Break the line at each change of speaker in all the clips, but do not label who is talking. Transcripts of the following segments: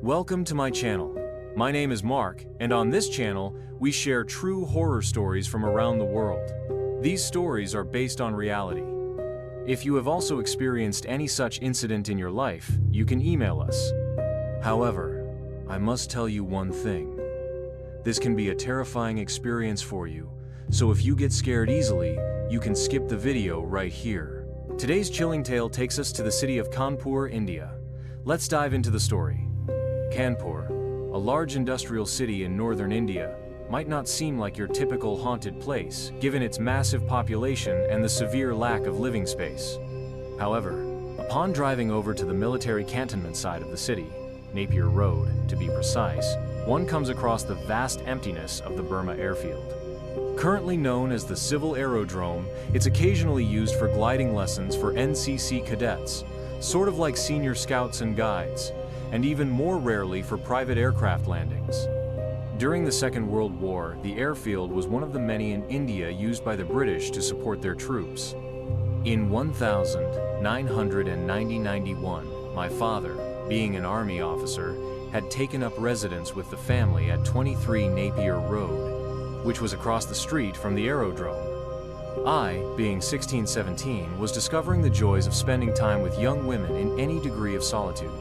Welcome to my channel. My name is Mark, and on this channel, we share true horror stories from around the world. These stories are based on reality. If you have also experienced any such incident in your life, you can email us. However, I must tell you one thing. This can be a terrifying experience for you, so if you get scared easily, you can skip the video right here. Today's chilling tale takes us to the city of Kanpur, India. Let's dive into the story. Kanpur, a large industrial city in northern India, might not seem like your typical haunted place, given its massive population and the severe lack of living space. However, upon driving over to the military cantonment side of the city, Napier Road, to be precise, one comes across the vast emptiness of the Burma Airfield. Currently known as the Civil Aerodrome, it's occasionally used for gliding lessons for NCC cadets, sort of like senior scouts and guides, and even more rarely for private aircraft landings. During the Second World War, the airfield was one of the many in India used by the British to support their troops. In 1991, my father, being an army officer, had taken up residence with the family at 23 Napier Road, which was across the street from the aerodrome. I, being 16-17, was discovering the joys of spending time with young women in any degree of solitude.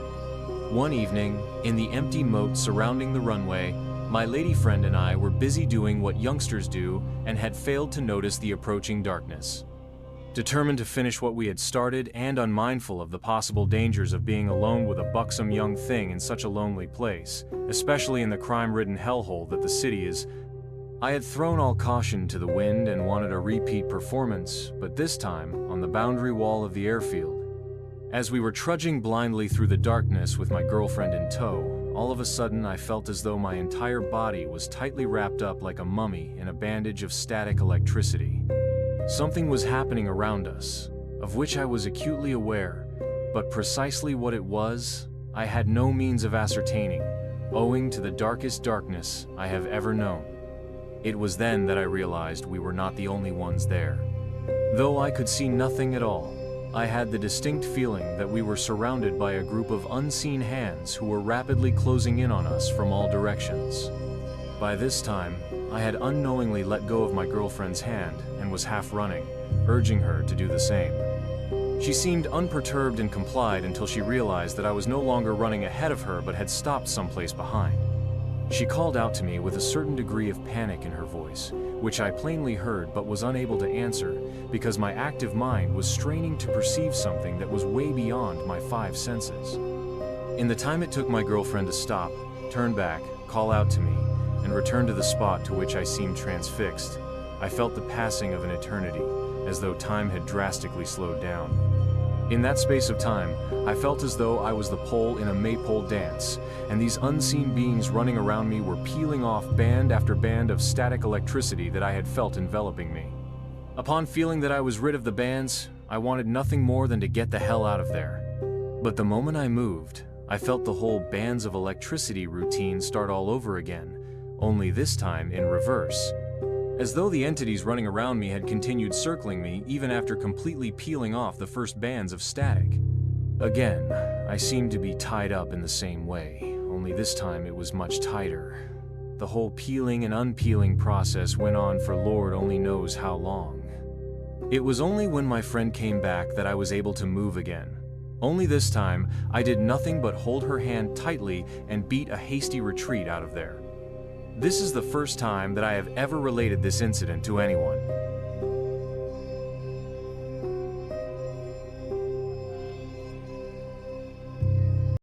One evening, in the empty moat surrounding the runway, my lady friend and I were busy doing what youngsters do and had failed to notice the approaching darkness. Determined to finish what we had started and unmindful of the possible dangers of being alone with a buxom young thing in such a lonely place, especially in the crime-ridden hellhole that the city is, I had thrown all caution to the wind and wanted a repeat performance, but this time on the boundary wall of the airfield. As we were trudging blindly through the darkness with my girlfriend in tow, all of a sudden I felt as though my entire body was tightly wrapped up like a mummy in a bandage of static electricity. Something was happening around us, of which I was acutely aware, but precisely what it was, I had no means of ascertaining, owing to the darkest darkness I have ever known. It was then that I realized we were not the only ones there. Though I could see nothing at all, I had the distinct feeling that we were surrounded by a group of unseen hands who were rapidly closing in on us from all directions. By this time, I had unknowingly let go of my girlfriend's hand and was half running, urging her to do the same. She seemed unperturbed and complied until she realized that I was no longer running ahead of her but had stopped someplace behind. She called out to me with a certain degree of panic in her voice, which I plainly heard but was unable to answer because my active mind was straining to perceive something that was way beyond my five senses. In the time it took my girlfriend to stop, turn back, call out to me, and return to the spot to which I seemed transfixed, I felt the passing of an eternity, as though time had drastically slowed down. In that space of time, I felt as though I was the pole in a maypole dance, and these unseen beings running around me were peeling off band after band of static electricity that I had felt enveloping me. Upon feeling that I was rid of the bands, I wanted nothing more than to get the hell out of there. But the moment I moved, I felt the whole bands of electricity routine start all over again, only this time in reverse. As though the entities running around me had continued circling me even after completely peeling off the first bands of static. Again, I seemed to be tied up in the same way, only this time it was much tighter. The whole peeling and unpeeling process went on for Lord only knows how long. It was only when my friend came back that I was able to move again. Only this time, I did nothing but hold her hand tightly and beat a hasty retreat out of there. This is the first time that I have ever related this incident to anyone.